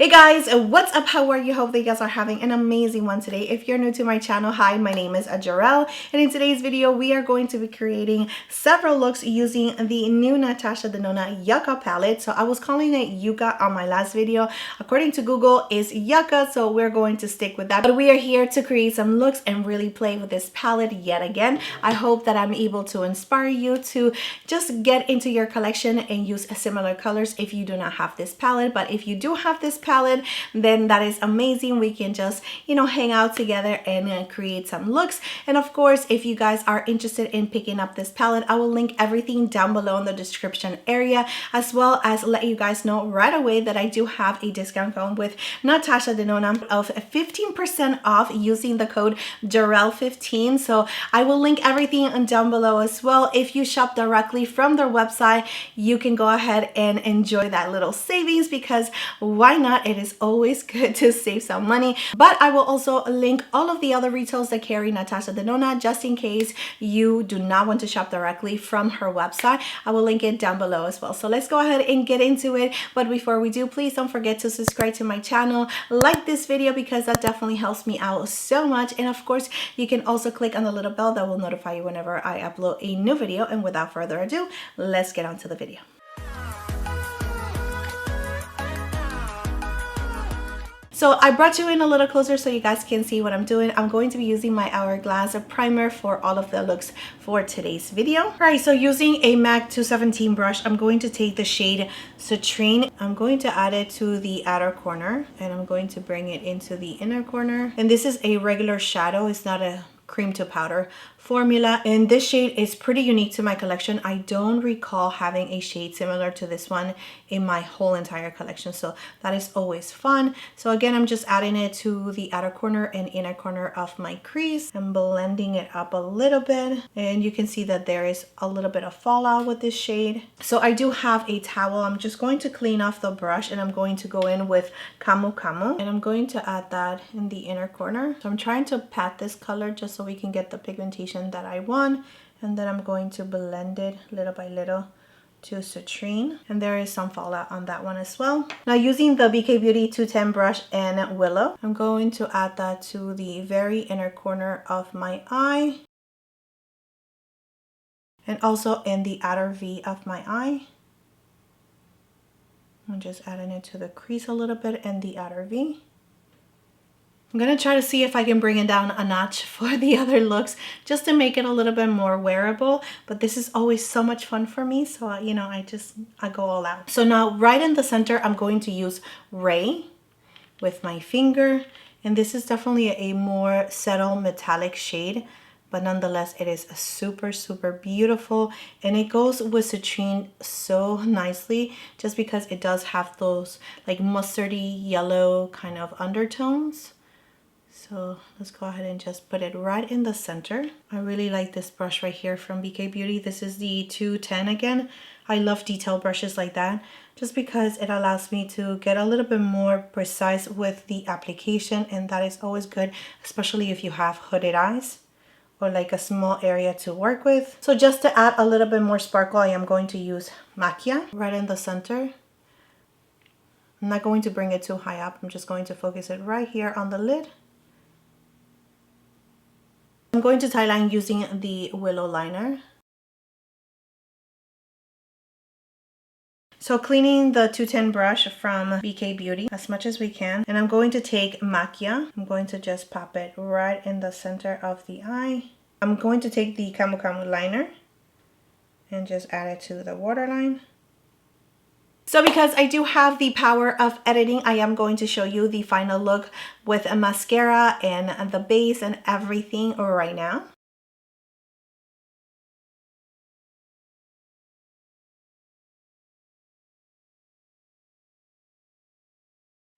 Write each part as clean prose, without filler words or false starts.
Hey guys, what's up? How are you? Hope that you guys are having an amazing one today. If you're new to my channel, hi, my name is Gerel, and in today's video we are going to be creating several looks using the new Natasha Denona Yucca Palette. So I was calling it Yucca on my last video. According to Google, it's Yucca, so we're going to stick with that. But we are here to create some looks and really play with this palette yet again. I hope that I'm able to inspire you to just get into your collection and use similar colors if you do not have this palette. But if you do have this palette, then that is amazing. We can just, hang out together and create some looks. And of course, if you guys are interested in picking up this palette, I will link everything down below in the description area, as well as let you guys know right away that I do have a discount code with Natasha Denona of 15% off using the code Gerel15. So I will link everything down below as well. If you shop directly from their website, you can go ahead and enjoy that little savings, because why not? It is always good to save some money. But I will also link all of the other retails that carry Natasha Denona, just in case you do not want to shop directly from her website. I will link it down below as well. So let's go ahead and get into it. But before we do, please don't forget to subscribe to my channel, like this video, because that definitely helps me out so much. And of course, you can also click on the little bell that will notify you whenever I upload a new video. And without further ado, let's get on to the video. So I brought you in a little closer so you guys can see what I'm doing. I'm going to be using my Hourglass primer for all of the looks for today's video. All right, so using a MAC 217 brush, I'm going to take the shade Citrine. I'm going to add it to the outer corner, and I'm going to bring it into the inner corner. And this is a regular shadow. It's not a cream to powder formula, and this shade is pretty unique to my collection. I don't recall having a shade similar to this one in my whole entire collection, so that is always fun. So again, I'm just adding it to the outer corner and inner corner of my crease and blending it up a little bit, and you can see that there is a little bit of fallout with this shade. So I do have a towel. I'm just going to clean off the brush, and I'm going to go in with CAMU, and I'm going to add that in the inner corner. So I'm trying to pat this color just so we can get the pigmentation that I want, and then I'm going to blend it little by little to Citrine, and there is some fallout on that one as well. Now using the BK Beauty 210 brush and Willow, I'm going to add that to the very inner corner of my eye, and also in the outer V of my eye. I'm just adding it to the crease a little bit and the outer V. I'm going to try to see if I can bring it down a notch for the other looks, just to make it a little bit more wearable. But this is always so much fun for me, so I go all out. So now right in the center, I'm going to use Ray with my finger, and this is definitely a more subtle metallic shade, but nonetheless it is super beautiful, and it goes with Citrine so nicely, just because it does have those like mustardy yellow kind of undertones. So let's go ahead and just put it right in the center. I really like this brush right here from BK Beauty. This is the 210 again. I love detail brushes like that, just because it allows me to get a little bit more precise with the application, and that is always good, especially if you have hooded eyes or like a small area to work with. So just to add a little bit more sparkle, I am going to use Macchia right in the center. I'm not going to bring it too high up. I'm just going to focus it right here on the lid. I'm going to tie line using the Willow liner. So cleaning the 210 brush from BK Beauty as much as we can. And I'm going to take Macchia. I'm going to just pop it right in the center of the eye. I'm going to take the CAMU liner and just add it to the waterline. So because I do have the power of editing, I am going to show you the final look with a mascara and the base and everything right now.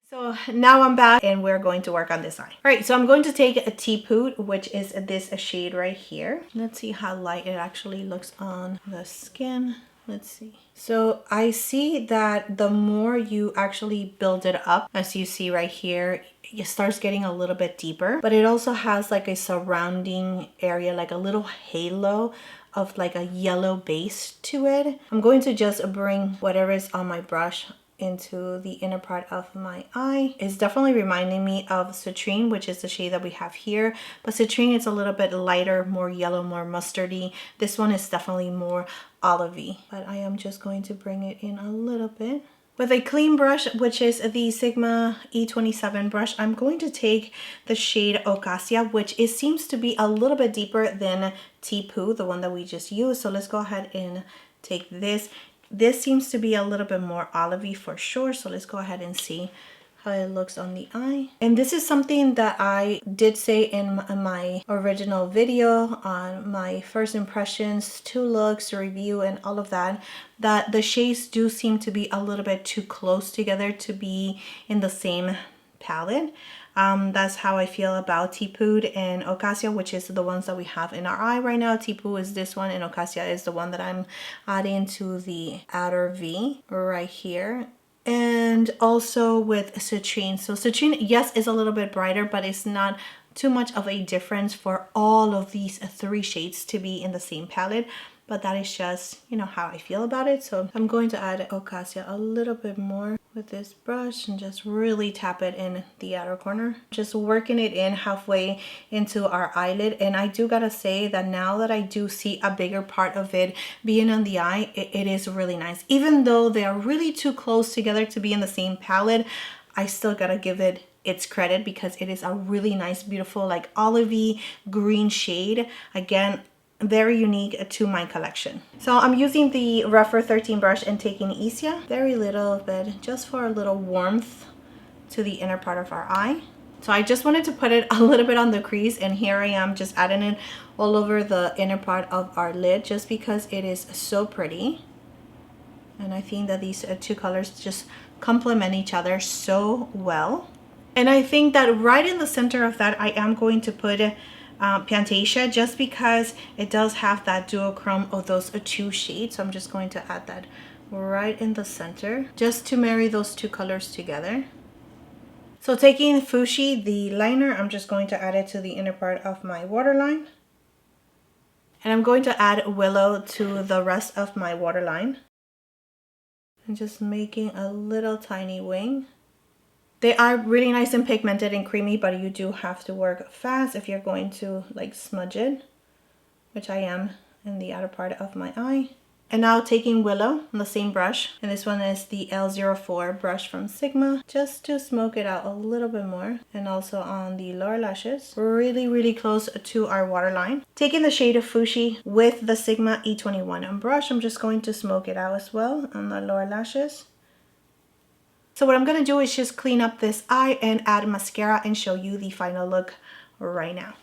So now I'm back and we're going to work on this eye. All right, so I'm going to take a Teapot, which is this shade right here. Let's see how light it actually looks on the skin. Let's see. So I see that the more you actually build it up, as you see right here, it starts getting a little bit deeper, but it also has like a surrounding area, like a little halo of like a yellow base to it. I'm going to just bring whatever is on my brush into the inner part of my eye. It's definitely reminding me of Citrine, which is the shade that we have here. But Citrine is a little bit lighter, more yellow, more mustardy. This one is definitely more olivey. But I am just going to bring it in a little bit. With a clean brush, which is the Sigma E27 brush, I'm going to take the shade Ocassia, which seems to be a little bit deeper than Teepoo, the one that we just used. So let's go ahead and take this. This seems to be a little bit more olivey for sure. So let's go ahead and see how it looks on the eye. And this is something that I did say in my original video on my first impressions, 2 looks, review, and all of that, that the shades do seem to be a little bit too close together to be in the same palette. That's how I feel about Teepoo and Ocassia, which is the ones that we have in our eye right now. Teepoo is this one and Ocassia is the one that I'm adding to the outer V right here. And also with Citrine. So Citrine, yes, is a little bit brighter, but it's not too much of a difference for all of these 3 shades to be in the same palette. But that is just, you know, how I feel about it. So I'm going to add Ocassia a little bit more with this brush and just really tap it in the outer corner. Just working it in halfway into our eyelid. And I do gotta say that now that I do see a bigger part of it being on the eye, it is really nice. Even though they are really too close together to be in the same palette, I still gotta give it its credit because it is a really nice, beautiful, like olivey green shade. Again, very unique to my collection. So I'm using the Rougher 13 brush and taking Isia, very little bit, just for a little warmth to the inner part of our eye. So I just wanted to put it a little bit on the crease, and here I am just adding it all over the inner part of our lid just because it is so pretty. And I think that these 2 colors just complement each other so well. And I think that right in the center of that, I am going to put Pantasia, just because it does have that duochrome of those 2 shades. So I'm just going to add that right in the center just to marry those 2 colors together. So taking Fushi, the liner, I'm just going to add it to the inner part of my waterline. And I'm going to add Willow to the rest of my waterline. And just making a little tiny wing. They are really nice and pigmented and creamy, but you do have to work fast if you're going to like smudge it, which I am in the outer part of my eye. And now taking Willow on the same brush, and this one is the L04 brush from Sigma, just to smoke it out a little bit more. And also on the lower lashes, really close to our waterline. Taking the shade of Fushi with the Sigma E21 brush, I'm just going to smoke it out as well on the lower lashes. So what I'm going to do is just clean up this eye and add mascara and show you the final look right now.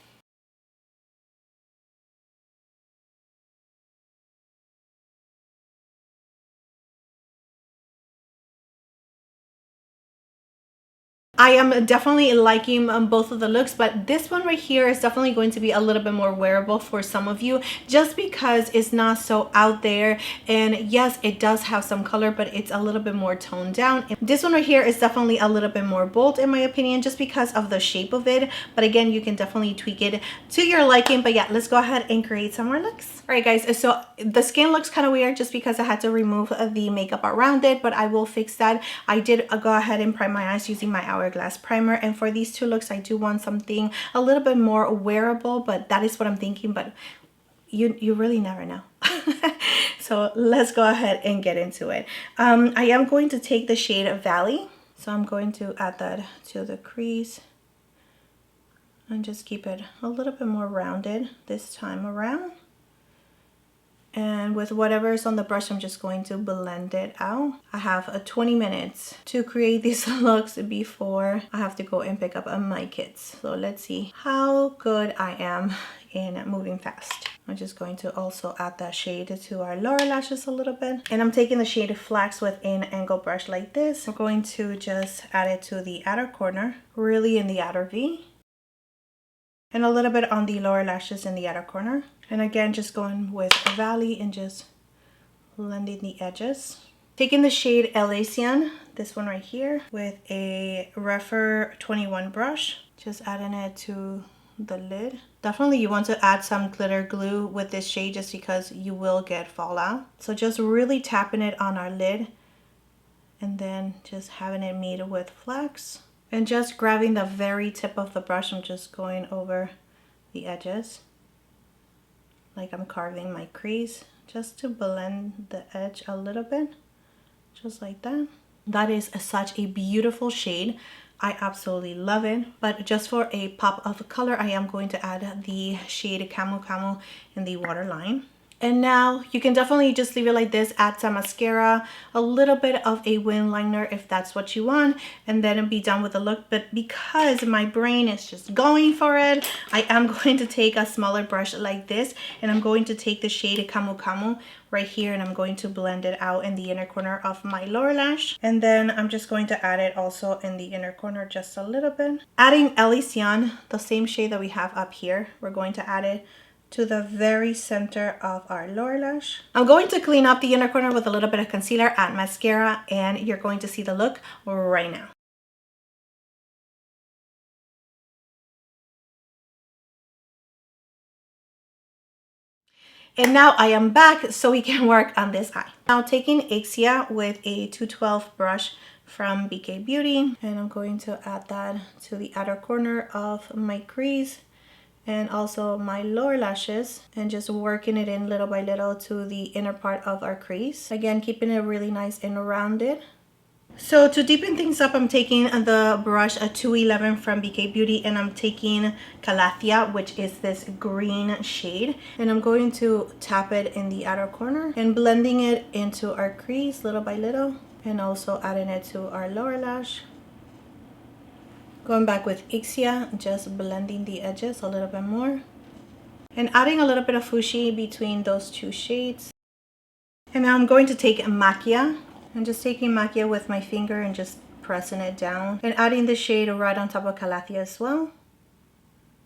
I am definitely liking both of the looks, but this one right here is definitely going to be a little bit more wearable for some of you, just because it's not so out there. And yes, it does have some color, but it's a little bit more toned down. And this one right here is definitely a little bit more bold in my opinion, just because of the shape of it. But again, you can definitely tweak it to your liking. But yeah, let's go ahead and create some more looks. All right guys, so the skin looks kind of weird just because I had to remove the makeup around it, but I will fix that. I did go ahead and prime my eyes using my Hourglass primer, and for these 2 looks I do want something a little bit more wearable, but that is what I'm thinking, but you really never know. So let's go ahead and get into it. I am going to take the shade Valley, so I'm going to add that to the crease and just keep it a little bit more rounded this time around. And with whatever is on the brush, I'm just going to blend it out. I have 20 minutes to create these looks before I have to go and pick up my kids. So let's see how good I am in moving fast. I'm just going to also add that shade to our lower lashes a little bit. And I'm taking the shade Flax with an angle brush like this. I'm going to just add it to the outer corner, really in the outer V. And a little bit on the lower lashes in the outer corner. And again, just going with a Valley and just blending the edges. Taking the shade Elysian, this one right here, with a Rougher 21 brush. Just adding it to the lid. Definitely you want to add some glitter glue with this shade just because you will get fallout. So just really tapping it on our lid and then just having it meet with flex. And just grabbing the very tip of the brush, I'm just going over the edges like I'm carving my crease, just to blend the edge a little bit, just like that. That is such a beautiful shade. I absolutely love it. But just for a pop of color, I am going to add the shade CAMU in the waterline. And now you can definitely just leave it like this, add some mascara, a little bit of a wing liner if that's what you want, and then be done with the look. But because my brain is just going for it, I am going to take a smaller brush like this, and I'm going to take the shade CAMU right here, and I'm going to blend it out in the inner corner of my lower lash. And then I'm just going to add it also in the inner corner just a little bit. Adding Elysian, the same shade that we have up here, we're going to add it to the very center of our lower lash. I'm going to clean up the inner corner with a little bit of concealer, add mascara, and you're going to see the look right now. And now I am back so we can work on this eye. Now taking Ixia with a 212 brush from BK Beauty, and I'm going to add that to the outer corner of my crease and also my lower lashes, and just working it in little by little to the inner part of our crease. Again, keeping it really nice and rounded. So to deepen things up, I'm taking the brush 211 from BK Beauty, and I'm taking Calathea, which is this green shade, and I'm going to tap it in the outer corner and blending it into our crease little by little, and also adding it to our lower lash. Going back with Ixia, just blending the edges a little bit more, and adding a little bit of Fushi between those two shades. And now I'm going to take Macchia, and just taking Macchia with my finger and just pressing it down, and adding the shade right on top of Calathea as well.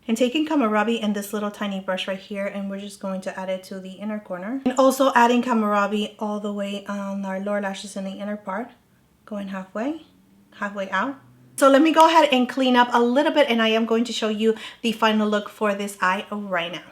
And taking Kamarabi and this little tiny brush right here, and we're just going to add it to the inner corner. And also adding Kamarabi all the way on our lower lashes in the inner part, going halfway out. So let me go ahead and clean up a little bit, and I am going to show you the final look for this eye right now.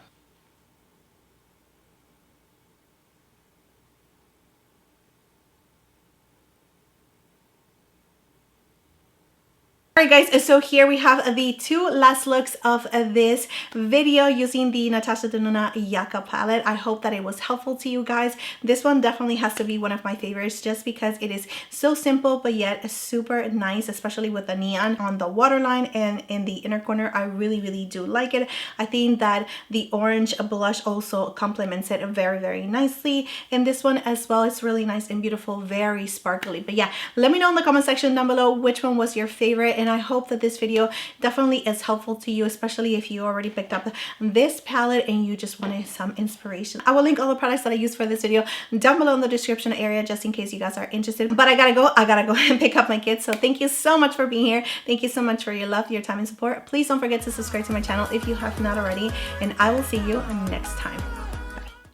Alright guys, so here we have the two last looks of this video using the Natasha Denona Yucca Palette. I hope that it was helpful to you guys. This one definitely has to be one of my favorites just because it is so simple but yet super nice, especially with the neon on the waterline and in the inner corner. I really do like it. I think that the orange blush also complements it very nicely. And this one as well, it's really nice and beautiful, very sparkly. But yeah, let me know in the comment section down below which one was your favorite, and I hope that this video definitely is helpful to you, especially if you already picked up this palette and you just wanted some inspiration. I will link all the products that I used for this video down below in the description area just in case you guys are interested. But I gotta go and pick up my kids. So thank you so much for being here. Thank you so much for your love, your time, and support. Please don't forget to subscribe to my channel if you have not already, and I will see you next time.